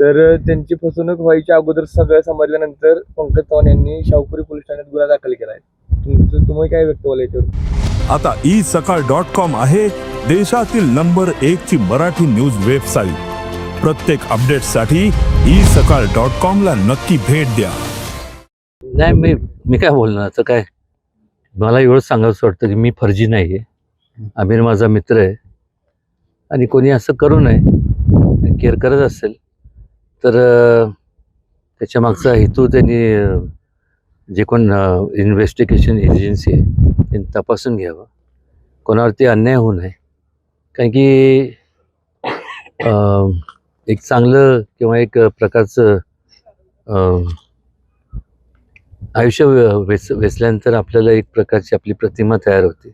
तर त्यांची फसवणूक व्हायच्या अगोदर सगळं समजल्यानंतर पंकज चव्हाण यांनी शाहूपुरी पोलीस ठाण्यात गुन्हा दाखल केला आहे. तुम्ही काय व्यक्त व्हाल याच्यावर? आता isakal.com आहे देशातील नंबर 1 ची मराठी न्यूज वेबसाईट. प्रत्येक अपडेटसाठी isakal.com ला नक्की भेट द्या. नाही, मी काय बोलणार आता. काय मला एवढंच सांगायचं वाटतं की मी फर्जी नाही आहे. आमिर माझा मित्र आहे आणि कोणी असं करू नये. केअर करत असेल तर त्याच्या मागचा हेतू त्यांनी जे कोण इन्व्हेस्टिगेशन एजन्सी आहे त्यांनी तपासून घ्यावं. कोणावरती अन्याय होऊ नये. कारण की एक चांगलं किंवा एक प्रकारचं आयुष्य वेचल्यानंतर आपल्याला एक प्रकारची आपली प्रतिमा तयार होते.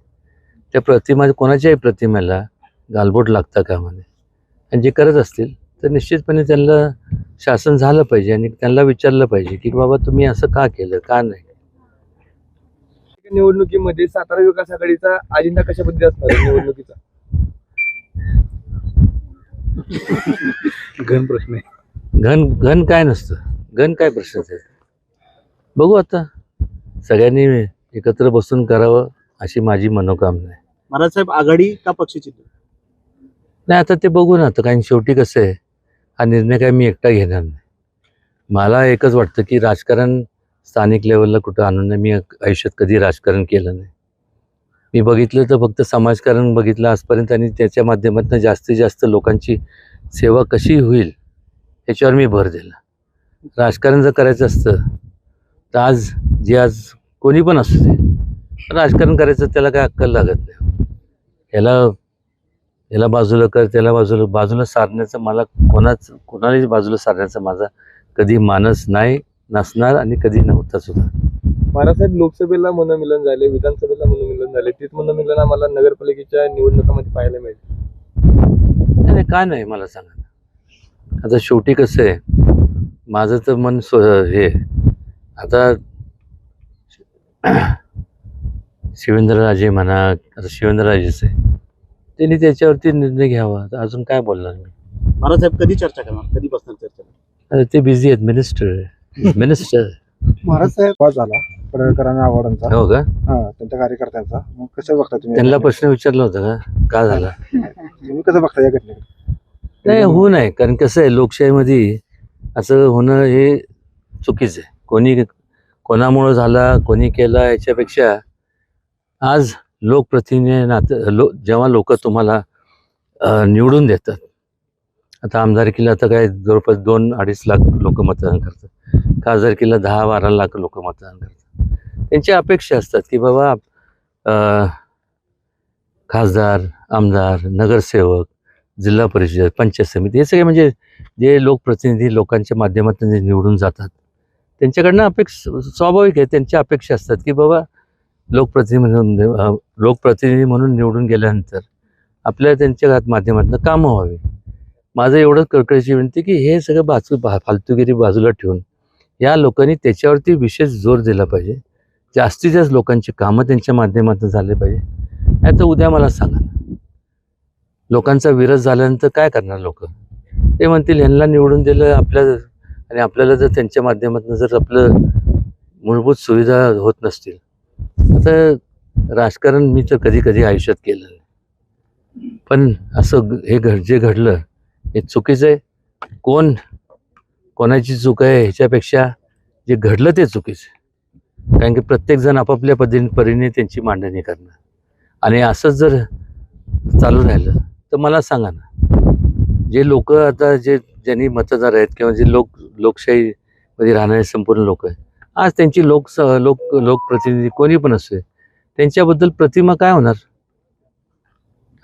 त्या प्रतिमा कोणाच्याही प्रतिमेला गालबोट लागता कामा नये. आणि जे करत असतील तर निश्चितपणे त्यांना शासन झालं पाहिजे आणि त्यांना विचारलं पाहिजे की बाबा तुम्ही असं का केलं, का नाही. निवडणुकीमध्ये सातारा विकास आघाडीचा अजेंडा कशा पद्धतीचा असणार आहे निवडणुकीचा? घन प्रश्न आहे. घन काय नसतं. घन काय प्रश्नच आहे. बघू आता सगळ्यांनी एकत्र बसून करावं अशी माझी मनोकामना आहे. महाराज साहेब, आघाडी का पक्षाची? नाही, आता ते बघू ना. आता कारण शेवटी कसं आहे, हा निर्णय काय मी एकटा घेणार नाही. मला एकच वाटतं की राजकारण स्थानिक लेवलला कुठं आणून नाही. मी आयुष्यात कधी राजकारण केलं नाही. मी बघितलं तर फक्त समाजकारण बघितलं आजपर्यंत आणि त्याच्या माध्यमातून जास्तीत जास्त लोकांची सेवा कशी होईल याच्यावर मी भर दिला. राजकारण जर करायचं असतं तर आज कोणी पण असू दे राजकारण करायचं त्याला काय अक्कल लागत नाही. याला बाजूला कर, त्याला बाजूला सारण्याचं मला कोणालाही बाजूला सारण्याचा माझा कधी मानस नाही, नसणार आणि कधी नव्हता सुद्धा. महाराजसाहेब, लोकसभेला मनोमिलन झाले, विधानसभेला मनोमिलन झाले, तीच मनोमिलन आम्हाला नगरपालिकेच्या निवडणुकांमध्ये पाहायला मिळेल. नाही, काय नाही मला सांगा. आता शेवटी कसं आहे, माझं तर मन हे आता शिवेंद्रराजे म्हणा, आता शिवेंद्रराजेच आहे, त्यांनी त्याच्यावरती निर्णय घ्यावा. अजून काय बोलणार मी. महाराज साहेब, कधी चर्चा करणार, कधी बसणार चर्चा? अरे ते बिझी आहेत. मिनिस्टर महाराज साहेब झाला पडळकरांना आव्हाडांचा. हो का? त्यांच्या कार्यकर्त्यांचा. मग कसं बघता तुम्ही? त्यांना प्रश्न विचारला होता का झाला? तुम्ही कसं बघता या घटनेकडे? नाही, होऊ नये. कारण कसं आहे, लोकशाहीमध्ये असं होणं हे चुकीचं आहे. कोणामुळं झाला, कोणी केला याच्यापेक्षा आज लोकप्रतिनिधी जेव्हा लोक तुम्हाला निवडून देतात. आता आमदारकीला आता काय जवळपास 2-2.5 लाख लोक मतदान करतात. खासदारकीला 10-12 लाख लोक मतदान करतात. त्यांची अपेक्षा असतात की बाबा खासदार, आमदार, नगरसेवक, जिल्हा परिषद, पंचायत समिती हे सगळे म्हणजे जे लोकप्रतिनिधी लोकांच्या माध्यमातून जे निवडून जातात त्यांच्याकडनं अपेक्षा स्वाभाविक आहे. त्यांच्या अपेक्षा असतात की बाबा लोकप्रतिनिधी म्हणून निवडून गेल्यानंतर आपल्याला त्यांच्या माध्यमातून कामं व्हावी. माझं एवढंच कळकळीची विनंती की हे सगळं फालतूगिरी बाजूला ठेवून या लोकांनी त्याच्यावरती विशेष जोर दिला पाहिजे. जास्तीत जास्त लोकांची कामं त्यांच्या माध्यमातून झाले पाहिजे. नाही तर उद्या मला सांगा, लोकांचा विरोध झाल्यानंतर काय करणार लोक? ते म्हणतील ह्यांना निवडून दिलं आणि आपल्याला जर त्यांच्या माध्यमातून जर आपलं मूलभूत सुविधा होत नसतील. आता राजकारण मी तर कधी आयुष्यात केलं नाही. पण असं जे घडलं हे चुकीचं आहे. कोणाची चूक आहे ह्याच्यापेक्षा जे घडलं ते चुकीचं आहे. कारण की प्रत्येकजण आपापल्या परीने त्यांची मांडणी करणार आणि असंच जर चालू राहिलं तर मला सांगा ना, जे लोक आता ज्यांनी मतदार आहेत किंवा जे लोकशाहीमध्ये राहणारे संपूर्ण लोक आहेत, आज त्यांची लोकप्रतिनिधी कोणी पण असते त्यांच्याबद्दल प्रतिमा काय होणार?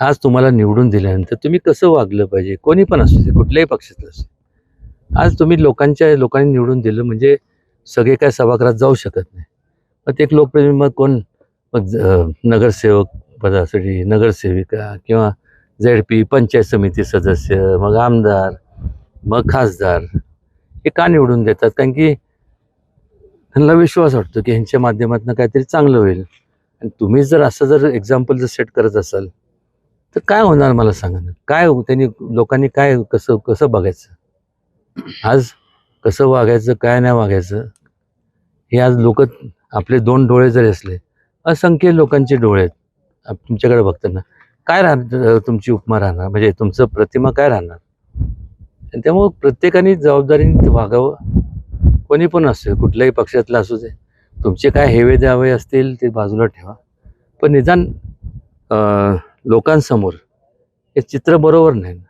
आज तुम्हाला निवडून दिल्यानंतर तुम्ही कसं वागलं पाहिजे, कोणी पण असू दे, कुठल्याही पक्षातलं असते. आज तुम्ही लोकांनी निवडून दिलं म्हणजे सगळे काय सभागृहात जाऊ शकत नाही. मग ते एक लोकप्रतिनिधी मग कोण, नगरसेवक पदासाठी नगरसेविका किंवा ZP पंचायत समिती सदस्य, मग आमदार, मग खासदार हे का निवडून देतात? कारण की त्यांना विश्वास वाटतो की ह्यांच्या माध्यमातून काहीतरी चांगलं होईल. आणि तुम्ही जर असं जर एक्झाम्पल जर सेट करत असाल तर काय होणार मला सांगा ना. काय त्यांनी लोकांनी काय कसं बघायचं? आज कसं वागायचं काय नाही वागायचं हे आज लोक आपले 2 डोळे जरी असले असंख्य लोकांचे डोळे आहेत तुमच्याकडे बघताना काय राहणार तुमची उपमा राहणार म्हणजे तुमचं प्रतिमा काय राहणार आणि त्यामुळं प्रत्येकाने जबाबदारीने वागावं कोणी पण असू कुठल्याही पक्षातला असू दे तुमचे काय हेवे द्यावे असतील ते बाजूला ठेवा पण निदान लोकांसमोर हे चित्र बरोबर नाही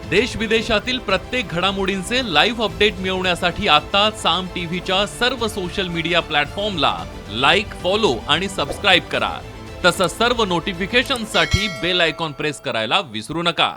देश विदेशातील प्रत्येक घडामोडींचे लाईव्ह अपडेट मिळवण्यासाठी आता साम टीव्हीच्या सर्व सोशल मीडिया प्लॅटफॉर्मला लाईक, फॉलो आणि सबस्क्राईब करा. तसंच सर्व नोटिफिकेशनसाठी बेल आयकॉन प्रेस करायला विसरू नका.